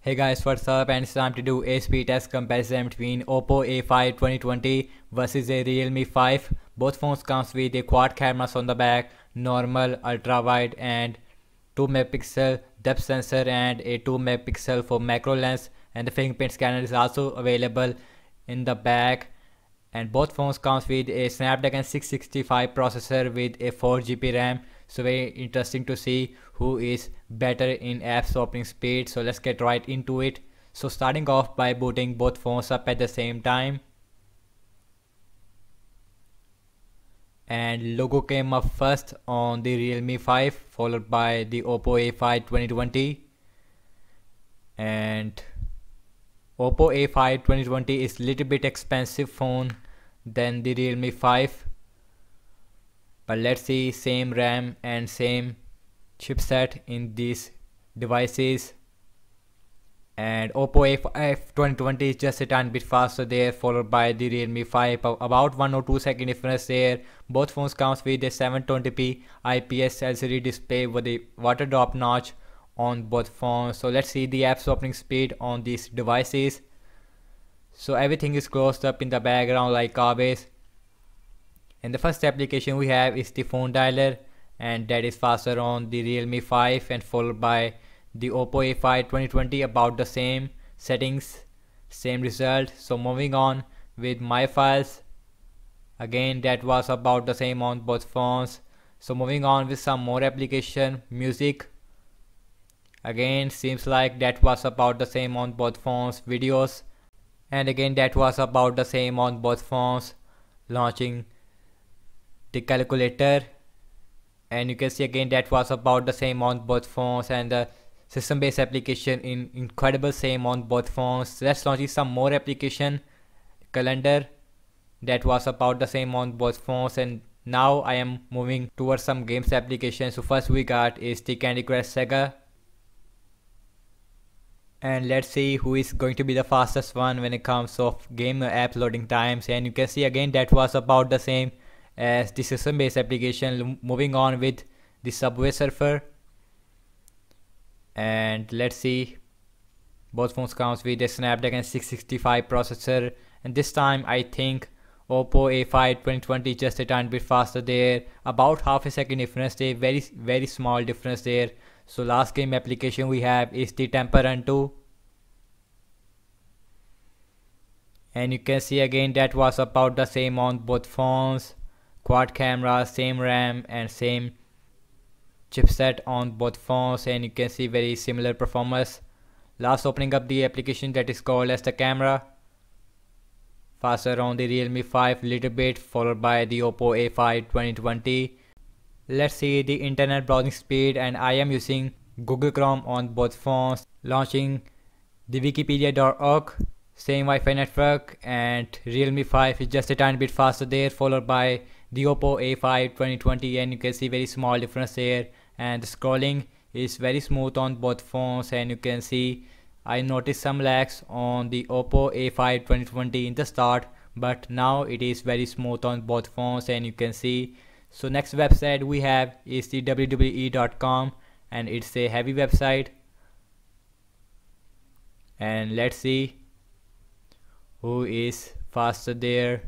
Hey guys, what's up? And it's time to do a speed test comparison between Oppo A5 2020 versus a Realme 5. Both phones comes with a quad cameras on the back, normal, ultra wide and 2 megapixel depth sensor and a 2 megapixel for macro lens, and the fingerprint scanner is also available in the back. And both phones comes with a Snapdragon 665 processor with a 4 GB RAM. So very interesting to see who is better in apps opening speed. So let's get right into it. So starting off by booting both phones up at the same time, and logo came up first on the Realme 5 followed by the Oppo A5 2020. And Oppo A5 2020 is little bit expensive phone than the Realme 5, but let's see, same RAM and same chipset in these devices. And Oppo A5 2020 is just a tiny bit faster there, followed by the Realme 5, about 1 or 2 second difference there. Both phones comes with a 720p IPS LCD display with a water drop notch on both phones. So let's see the apps opening speed on these devices. So everything is closed up in the background like always. And the first application we have is the phone dialer, and that is faster on the Realme 5 and followed by the Oppo A5 2020, about the same settings, same result. So moving on with my files, again that was about the same on both phones. So moving on with some more application, music, again seems like that was about the same on both phones. Videos, and again that was about the same on both phones. Launching the calculator, and you can see again that was about the same on both phones. And the system based application in incredible same on both phones. Let's launch some more application, calendar, that was about the same on both phones. And now I am moving towards some games application. So first we got is the Candy Crush Saga, and let's see who is going to be the fastest one when it comes of game app loading times. And you can see again that was about the same as the system based application. Moving on with the Subway Surfer, and let's see, both phones comes with a Snapdragon 665 processor, and this time I think Oppo A5 2020 just a tiny bit faster there, about half a second difference there, very small difference there. So last game application we have is the Temple Run 2, and you can see again that was about the same on both phones. Quad camera, same RAM and same chipset on both phones, and you can see very similar performance. Last opening up the application that is called as the camera, faster on the Realme 5 little bit, followed by the Oppo A5 2020. Let's see the internet browsing speed, and I am using Google Chrome on both phones. Launching the wikipedia.org, same Wi-Fi network, and Realme 5 is just a tiny bit faster there, followed by the Oppo A5 2020, and you can see very small difference there. And the scrolling is very smooth on both phones, and you can see I noticed some lags on the Oppo A5 2020 in the start, but now it is very smooth on both phones, and you can see. So next website we have is the wwe.com, and it's a heavy website. And let's see who is faster there.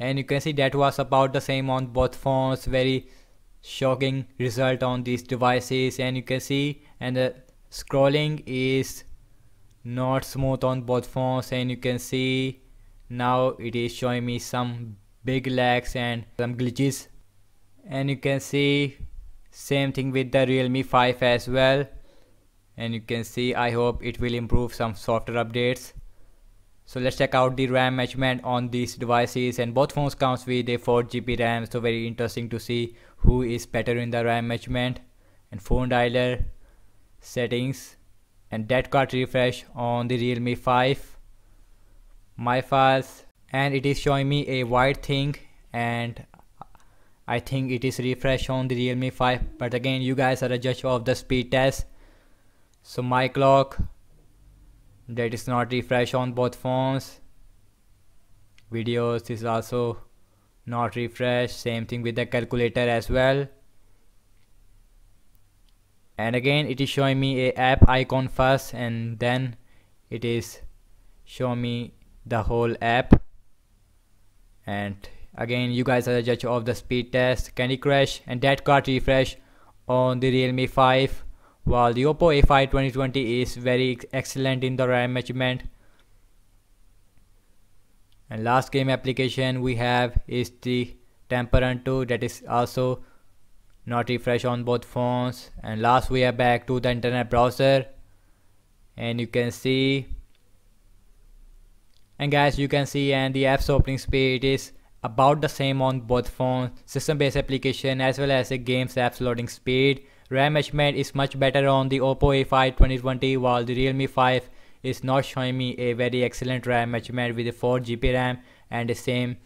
And you can see that was about the same on both phones. Very shocking result on these devices, and you can see, and the scrolling is not smooth on both phones, and you can see now it is showing me some big lags and some glitches. And you can see same thing with the Realme 5 as well, and you can see I hope it will improve some software updates. So let's check out the RAM management on these devices, and both phones comes with a 4 GB RAM. So very interesting to see who is better in the RAM management. And phone dialer, settings, and that card refresh on the Realme 5. My files, and it is showing me a white thing, and I think it is refresh on the Realme 5, but again you guys are a judge of the speed test. So my clock, that is not refresh on both phones. Videos is also not refresh, same thing with the calculator as well. and again it is showing me a app icon first, and then it is showing me the whole app. And again, you guys are the judge of the speed test, Candy Crush and that card refresh on the Realme 5, while the Oppo A5 2020 is very excellent in the RAM management. And last game application we have is the Temper Run 2, that is also not refresh on both phones. And last we are back to the internet browser, and you can see, and guys, you can see, and the app's opening speed is about the same on both phones, system based application as well as the games apps loading speed. RAM management is much better on the Oppo A5 2020, while the Realme 5 is not showing me a very excellent RAM management with a 4 GB RAM and the same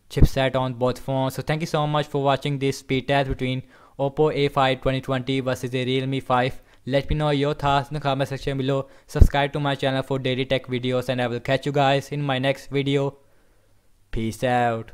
chipset on both phones. So thank you so much for watching this speed test between Oppo A5 2020 versus the Realme 5. Let me know your thoughts in the comment section below. Subscribe to my channel for daily tech videos, and I will catch you guys in my next video. Peace out.